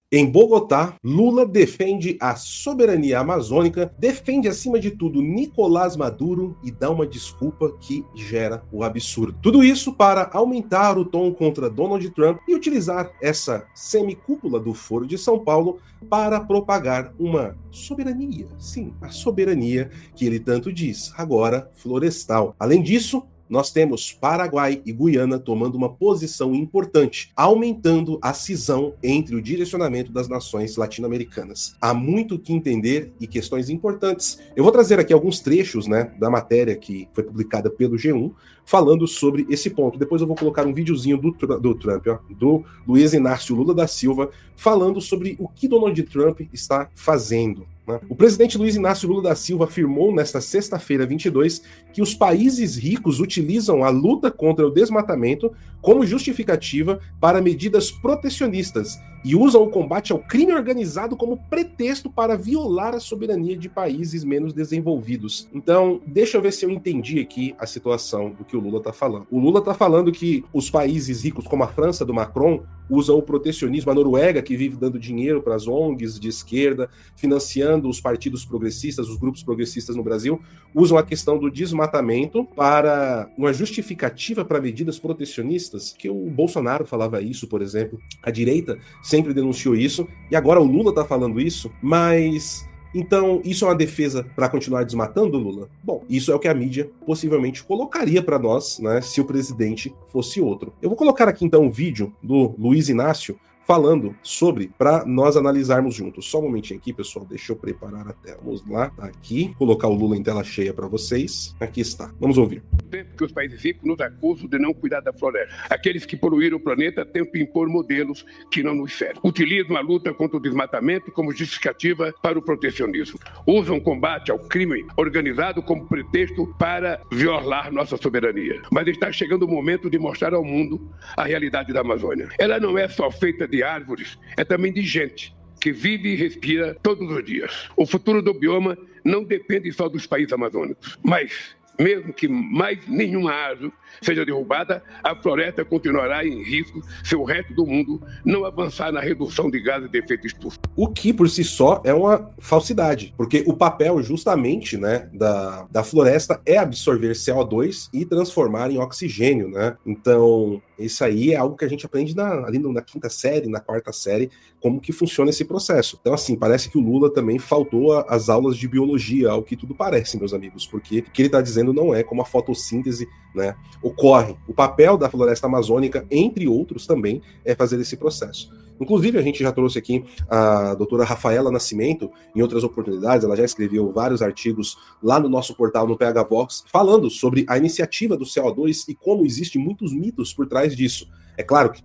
Em Bogotá, Lula defende a soberania amazônica, defende acima de tudo Nicolás Maduro e dá uma desculpa que gera o absurdo. Tudo isso para aumentar o tom contra Donald Trump e utilizar essa semicúpula do Foro de São Paulo para propagar uma soberania. Sim, a soberania que ele tanto diz, agora florestal. Além disso, nós temos Paraguai e Guiana tomando uma posição importante, aumentando a cisão entre o direcionamento das nações latino-americanas. Há muito o que entender e questões importantes. Eu vou trazer aqui alguns trechos, da matéria que foi publicada pelo G1, falando sobre esse ponto. Depois eu vou colocar um videozinho do Trump, do Luiz Inácio Lula da Silva, falando sobre o que Donald Trump está fazendo. O presidente Luiz Inácio Lula da Silva afirmou nesta sexta-feira, 22, que os países ricos utilizam a luta contra o desmatamento como justificativa para medidas protecionistas e usam o combate ao crime organizado como pretexto para violar a soberania de países menos desenvolvidos. Então, deixa eu ver se eu entendi aqui a situação do que o Lula está falando. O Lula está falando que os países ricos, como a França do Macron, usam o protecionismo, a Noruega, que vive dando dinheiro para as ONGs de esquerda, financiando os partidos progressistas, os grupos progressistas no Brasil, usam a questão do desmatamento para uma justificativa para medidas protecionistas, que o Bolsonaro falava isso, por exemplo, a direita sempre denunciou isso, e agora o Lula está falando isso, mas... Então, isso é uma defesa para continuar desmatando, Lula? Bom, isso é o que a mídia possivelmente colocaria para nós, se o presidente fosse outro. Eu vou colocar aqui então um vídeo do Luiz Inácio falando sobre, para nós analisarmos juntos. Só um momentinho aqui, pessoal, deixa eu preparar a tela. Vamos lá, tá aqui, colocar o Lula em tela cheia para vocês. Aqui está, vamos ouvir. Que os países ricos nos acusam de não cuidar da floresta. Aqueles que poluíram o planeta tentam impor modelos que não nos servem. Utilizam a luta contra o desmatamento como justificativa para o protecionismo. Usam o combate ao crime organizado como pretexto para violar nossa soberania. Mas está chegando o momento de mostrar ao mundo a realidade da Amazônia. Ela não é só feita de árvores, é também de gente que vive e respira todos os dias. O futuro do bioma não depende só dos países amazônicos, mas mesmo que mais nenhuma árvore seja derrubada, a floresta continuará em risco se o resto do mundo não avançar na redução de gases de efeito estufa. O que, por si só, é uma falsidade, porque o papel, justamente, da floresta é absorver CO2 e transformar em oxigênio, Então, isso aí é algo que a gente aprende ali na quinta série, na quarta série, como que funciona esse processo. Então, assim, parece que o Lula também faltou às aulas de biologia, ao que tudo parece, meus amigos, porque o que ele está dizendo não é como a fotossíntese, ocorre. O papel da floresta amazônica, entre outros também, é fazer esse processo. Inclusive, a gente já trouxe aqui a doutora Rafaela Nascimento, em outras oportunidades, ela já escreveu vários artigos lá no nosso portal, no PH Vox, falando sobre a iniciativa do CO2 e como existem muitos mitos por trás disso. É claro que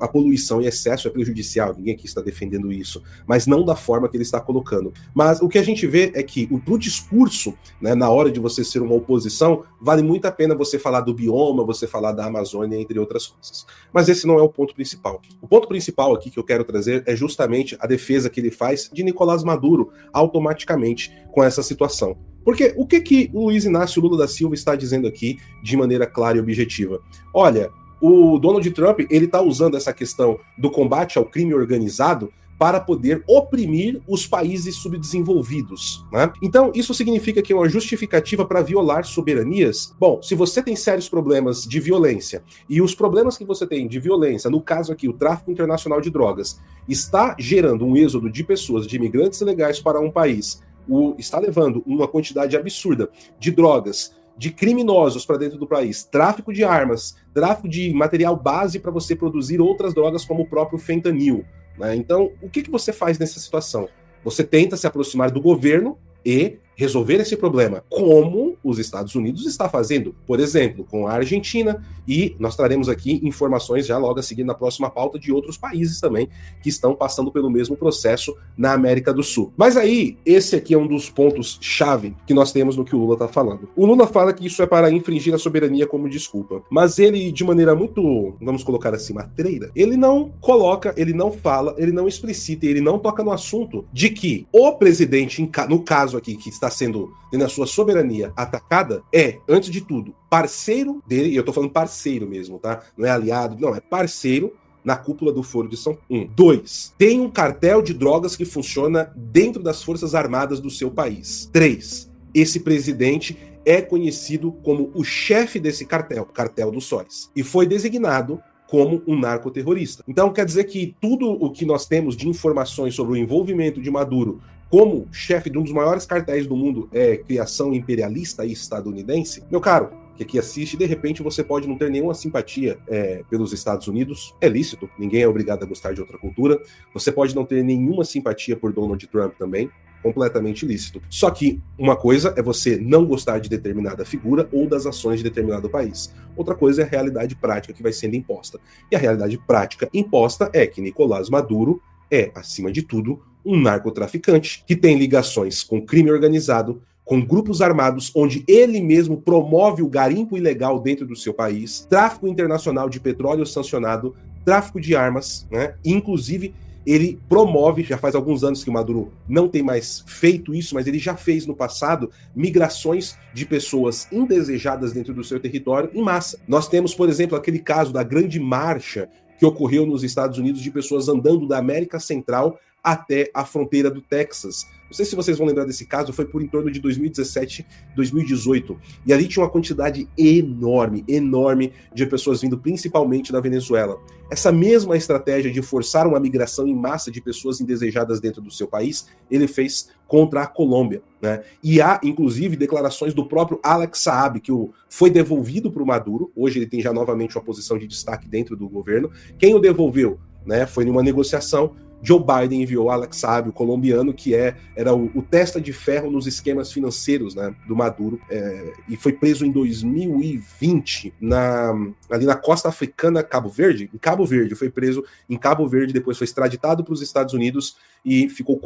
a poluição em excesso é prejudicial, ninguém aqui está defendendo isso, mas não da forma que ele está colocando. Mas o que a gente vê é que pro discurso, na hora de você ser uma oposição, vale muito a pena você falar do bioma, você falar da Amazônia, entre outras coisas. Mas esse não é o ponto principal. O ponto principal aqui que eu quero trazer é justamente a defesa que ele faz de Nicolás Maduro, automaticamente, com essa situação. Porque o que o Luiz Inácio Lula da Silva está dizendo aqui de maneira clara e objetiva? Olha, o Donald Trump, ele está usando essa questão do combate ao crime organizado para poder oprimir os países subdesenvolvidos, Então, isso significa que é uma justificativa para violar soberanias? Bom, se você tem sérios problemas de violência, e os problemas que você tem de violência, no caso aqui, o tráfico internacional de drogas, está gerando um êxodo de pessoas, de imigrantes ilegais para um país, está levando uma quantidade absurda de drogas, de criminosos para dentro do país, tráfico de armas, tráfico de material base para você produzir outras drogas como o próprio fentanil. Então, o que você faz nessa situação? Você tenta se aproximar do governo e resolver esse problema, como os Estados Unidos está fazendo, por exemplo, com a Argentina, e nós traremos aqui informações já logo a seguir na próxima pauta de outros países também que estão passando pelo mesmo processo na América do Sul. Mas aí, esse aqui é um dos pontos-chave que nós temos no que o Lula está falando. O Lula fala que isso é para infringir a soberania como desculpa, mas ele, de maneira muito, vamos colocar assim, matreira, ele não coloca, ele não fala, ele não explicita, ele não toca no assunto de que o presidente, no caso aqui, que está sendo, tendo a sua soberania atacada, é, antes de tudo, parceiro dele, e eu tô falando parceiro mesmo, tá? Não é aliado, não, é parceiro, na cúpula do Foro de São Paulo. 2. Tem um cartel de drogas que funciona dentro das Forças Armadas do seu país. 3. Esse presidente é conhecido como o chefe desse cartel, Cartel dos Sóis, e foi designado como um narcoterrorista. Então quer dizer que tudo o que nós temos de informações sobre o envolvimento de Maduro como chefe de um dos maiores cartéis do mundo é criação imperialista e estadunidense? Meu caro, que aqui assiste, de repente você pode não ter nenhuma simpatia pelos Estados Unidos, é lícito, ninguém é obrigado a gostar de outra cultura, você pode não ter nenhuma simpatia por Donald Trump também, completamente lícito. Só que uma coisa é você não gostar de determinada figura ou das ações de determinado país. Outra coisa é a realidade prática que vai sendo imposta. E a realidade prática imposta é que Nicolás Maduro é, acima de tudo, um narcotraficante que tem ligações com crime organizado, com grupos armados, onde ele mesmo promove o garimpo ilegal dentro do seu país, tráfico internacional de petróleo sancionado, tráfico de armas, né? Inclusive, ele promove, já faz alguns anos que o Maduro não tem mais feito isso, mas ele já fez no passado, migrações de pessoas indesejadas dentro do seu território em massa. Nós temos, por exemplo, aquele caso da grande marcha que ocorreu nos Estados Unidos de pessoas andando da América Central até a fronteira do Texas. Não sei se vocês vão lembrar desse caso, foi por em torno de 2017, 2018. E ali tinha uma quantidade enorme de pessoas vindo principalmente da Venezuela. Essa mesma estratégia de forçar uma migração em massa de pessoas indesejadas dentro do seu país, ele fez contra a Colômbia, né? E há, inclusive, declarações do próprio Alex Saab, que foi devolvido para o Maduro. Hoje ele tem já novamente uma posição de destaque dentro do governo. Quem o devolveu, né, foi numa negociação. Joe Biden enviou Alex Saab, o colombiano, que era o testa de ferro nos esquemas financeiros, né, do Maduro, e foi preso em 2020 ali na costa africana, Cabo Verde. Em Cabo Verde, foi preso em Cabo Verde, depois foi extraditado para os Estados Unidos e ficou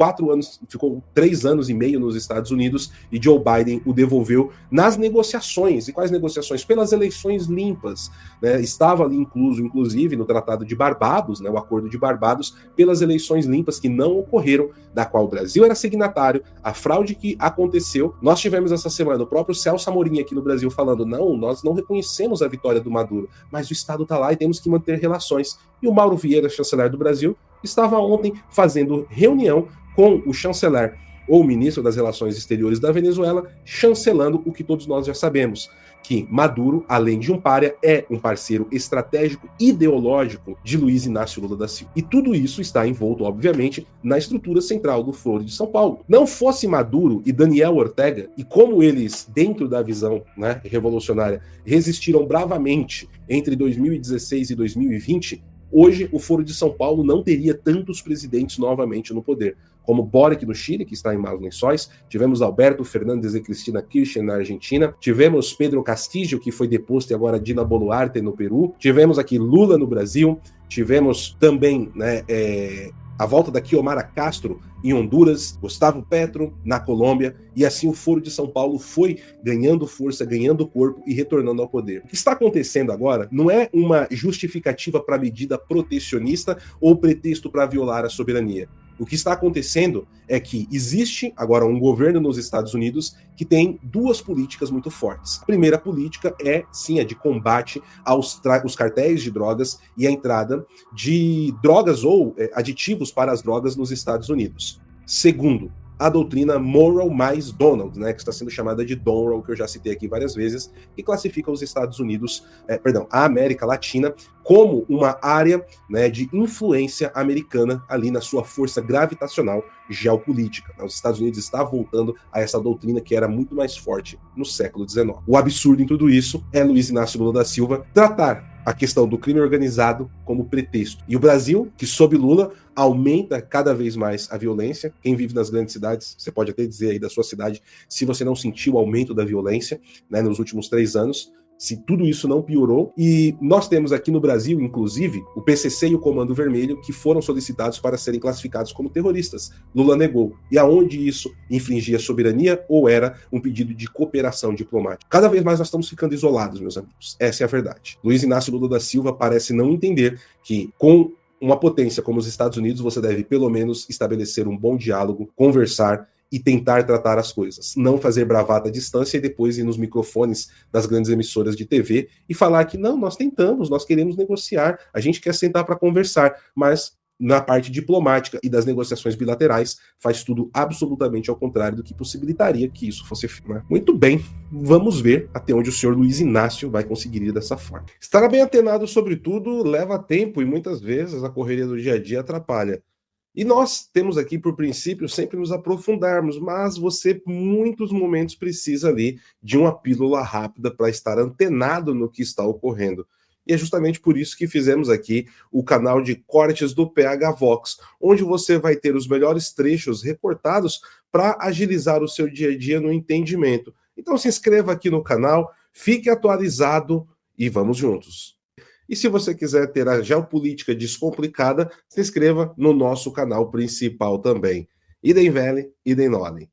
3 anos e meio nos Estados Unidos, e Joe Biden o devolveu nas negociações. E quais negociações? Pelas eleições limpas, né? Estava ali incluso, inclusive, no Tratado de Barbados, né, o Acordo de Barbados, pelas eleições limpas que não ocorreram, da qual o Brasil era signatário, a fraude que aconteceu. Nós tivemos essa semana o próprio Celso Amorim aqui no Brasil falando, não, nós não reconhecemos a vitória do Maduro, mas o Estado está lá e temos que manter relações. E o Mauro Vieira, chanceler do Brasil, estava ontem fazendo reunião com o chanceler ou ministro das Relações Exteriores da Venezuela, chancelando o que todos nós já sabemos, que Maduro, além de um pária, é um parceiro estratégico ideológico de Luiz Inácio Lula da Silva. E tudo isso está envolto, obviamente, na estrutura central do Foro de São Paulo. Não fosse Maduro e Daniel Ortega, e como eles, dentro da visão, né, revolucionária, resistiram bravamente entre 2016 e 2020, hoje o Foro de São Paulo não teria tantos presidentes novamente no poder, como Boric no Chile, que está em maus lençóis, tivemos Alberto Fernandes e Cristina Kirchner na Argentina, tivemos Pedro Castillo, que foi deposto, e agora Dina Boluarte no Peru, tivemos aqui Lula no Brasil, tivemos também, né, a volta da Xiomara Castro em Honduras, Gustavo Petro na Colômbia, e assim o Foro de São Paulo foi ganhando força, ganhando corpo e retornando ao poder. O que está acontecendo agora não é uma justificativa para medida protecionista ou pretexto para violar a soberania. O que está acontecendo é que existe agora um governo nos Estados Unidos que tem duas políticas muito fortes. A primeira política é, sim, a de combate aos cartéis de drogas e a entrada de drogas ou aditivos para as drogas nos Estados Unidos. Segundo, a doutrina Moral mais Donald, né, que está sendo chamada de Donald, que eu já citei aqui várias vezes, que classifica os Estados Unidos, a América Latina, como uma área, né, de influência americana ali na sua força gravitacional geopolítica. Os Estados Unidos está voltando a essa doutrina que era muito mais forte no século XIX. O absurdo em tudo isso é Luiz Inácio Lula da Silva tratar a questão do crime organizado como pretexto. E o Brasil, que sob Lula, aumenta cada vez mais a violência. Quem vive nas grandes cidades, você pode até dizer aí da sua cidade, se você não sentiu o aumento da violência, né, nos últimos 3 anos, se tudo isso não piorou. E nós temos aqui no Brasil, inclusive, o PCC e o Comando Vermelho, que foram solicitados para serem classificados como terroristas. Lula negou. E aonde isso infringia soberania ou era um pedido de cooperação diplomática? Cada vez mais nós estamos ficando isolados, meus amigos. Essa é a verdade. Luiz Inácio Lula da Silva parece não entender que, com uma potência como os Estados Unidos, você deve, pelo menos, estabelecer um bom diálogo, conversar e tentar tratar as coisas. Não fazer bravata à distância e depois ir nos microfones das grandes emissoras de TV e falar que não, nós tentamos, nós queremos negociar, a gente quer sentar para conversar, mas na parte diplomática e das negociações bilaterais, faz tudo absolutamente ao contrário do que possibilitaria que isso fosse feito. Né? Muito bem, vamos ver até onde o senhor Luiz Inácio vai conseguir ir dessa forma. Estar bem antenado sobre tudo leva tempo e muitas vezes a correria do dia a dia atrapalha. E nós temos aqui, por princípio, sempre nos aprofundarmos, mas você, muitos momentos, precisa ali de uma pílula rápida para estar antenado no que está ocorrendo. E é justamente por isso que fizemos aqui o canal de cortes do PH Vox, onde você vai ter os melhores trechos recortados para agilizar o seu dia a dia no entendimento. Então se inscreva aqui no canal, fique atualizado e vamos juntos. E se você quiser ter a geopolítica descomplicada, se inscreva no nosso canal principal também. Idem Vele, idem Nolem.